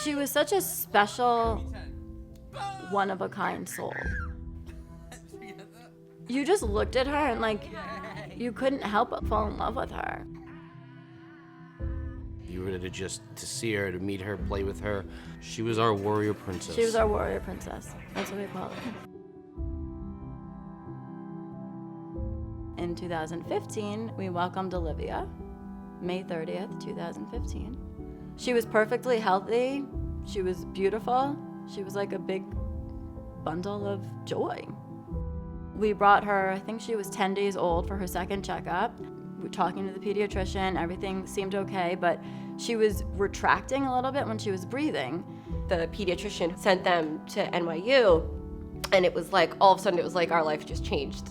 She was such a special, one-of-a-kind soul. You just looked at her and like, you couldn't help but fall in love with her. You were to see her, to meet her, play with her. She was our warrior princess. She was our warrior princess. That's what we call her. In 2015, we welcomed Olivia, May 30th, 2015. She was perfectly healthy. She was beautiful. She was like a big bundle of joy. We brought her, I think she was 10 days old for her second checkup. We were talking to the pediatrician, everything seemed okay, but she was retracting a little bit when she was breathing. The pediatrician sent them to NYU, and it was like, all of a sudden it was like our life just changed.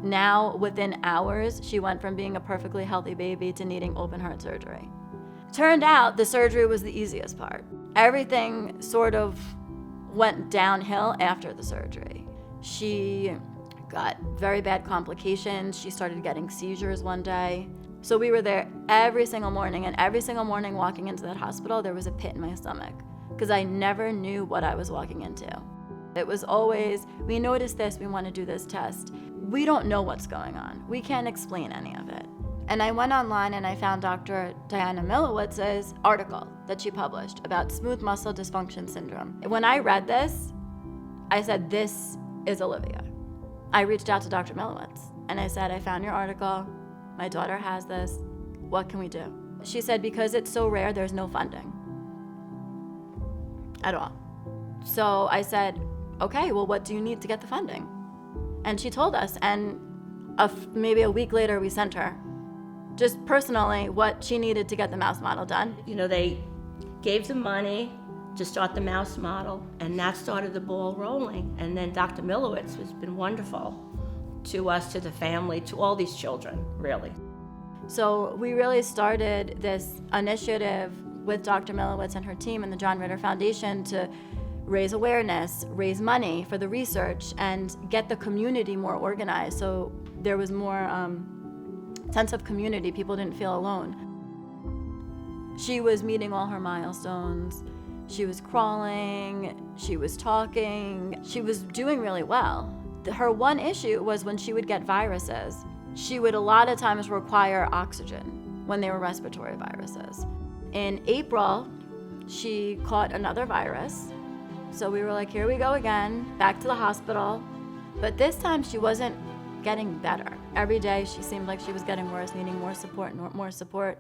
Now, within hours, she went from being a perfectly healthy baby to needing open heart surgery. Turned out the surgery was the easiest part. Everything sort of went downhill after the surgery. She got very bad complications. She started getting seizures one day. So we were there every single morning, and every single morning walking into that hospital, there was a pit in my stomach because I never knew what I was walking into. It was always, we noticed this, we want to do this test. We don't know what's going on. We can't explain any of it. And I went online and I found Dr. Diana Milowitz's article that she published about smooth muscle dysfunction syndrome. When I read this, I said, this is Olivia. I reached out to Dr. Milowitz and I said, I found your article. My daughter has this. What can we do? She said, because it's so rare, there's no funding at all. So I said, okay, well, what do you need to get the funding? And she told us, and maybe a week later, we sent her, just personally, what she needed to get the mouse model done. You know, they gave the money to start the mouse model, and that started the ball rolling. And then Dr. Milowitz has been wonderful to us, to the family, to all these children, really. So we really started this initiative with Dr. Milowitz and her team and the John Ritter Foundation to raise awareness, raise money for the research, and get the community more organized. So there was more sense of community. People didn't feel alone. She was meeting all her milestones. She was crawling, she was talking, she was doing really well. Her one issue was when she would get viruses, she would a lot of times require oxygen when they were respiratory viruses. In April, she caught another virus. So we were like, here we go again, back to the hospital. But this time she wasn't getting better. Every day she seemed like she was getting worse, needing more support, more support.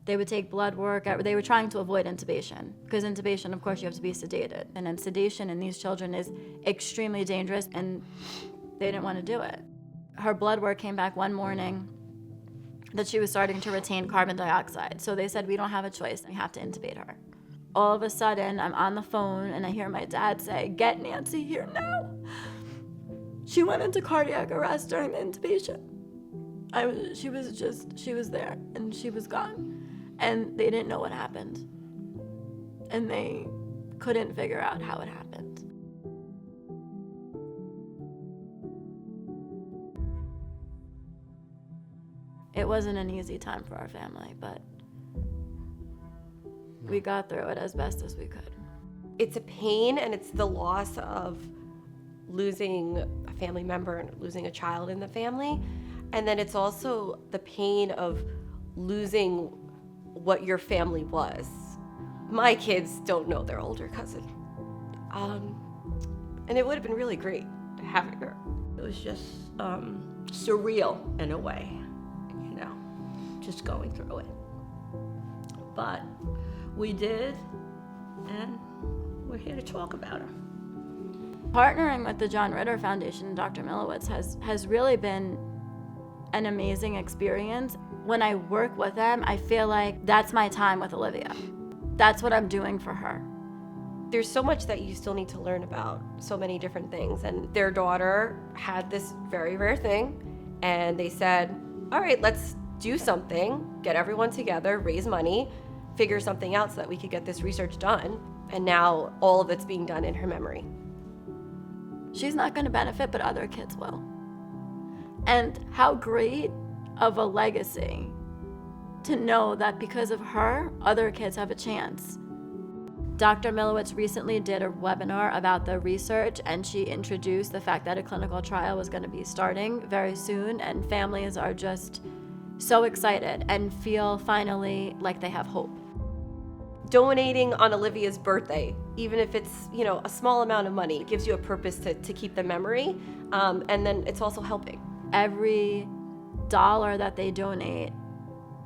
They would take blood work. They were trying to avoid intubation because intubation, of course, you have to be sedated. And then sedation in these children is extremely dangerous, and they didn't want to do it. Her blood work came back one morning that she was starting to retain carbon dioxide. So they said, we don't have a choice. We have to intubate her. All of a sudden, I'm on the phone and I hear my dad say, get Nancy here now. She went into cardiac arrest during the intubation. She was there and she was gone. And they didn't know what happened. And they couldn't figure out how it happened. It wasn't an easy time for our family, but we got through it as best as we could. It's a pain, and it's the loss of losing a family member and losing a child in the family. And then it's also the pain of losing what your family was. My kids don't know their older cousin. And it would have been really great having her. It was just surreal in a way, you know, just going through it. But we did, and we're here to talk about her. Partnering with the John Ritter Foundation and Dr. Milowitz has really been an amazing experience. When I work with them, I feel like that's my time with Olivia. That's what I'm doing for her. There's so much that you still need to learn about, so many different things. And their daughter had this very rare thing, and they said, all right, let's do something, get everyone together, raise money, figure something out so that we could get this research done. And now all of it's being done in her memory. She's not going to benefit, but other kids will. And how great of a legacy to know that because of her, other kids have a chance. Dr. Milowitz recently did a webinar about the research, and she introduced the fact that a clinical trial was going to be starting very soon, and families are just so excited and feel finally like they have hope. Donating on Olivia's birthday, even if it's, a small amount of money, it gives you a purpose to keep the memory, and then it's also helping. Every dollar that they donate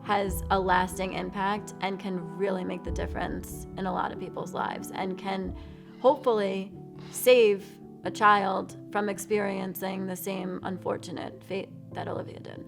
has a lasting impact and can really make the difference in a lot of people's lives, and can hopefully save a child from experiencing the same unfortunate fate that Olivia did.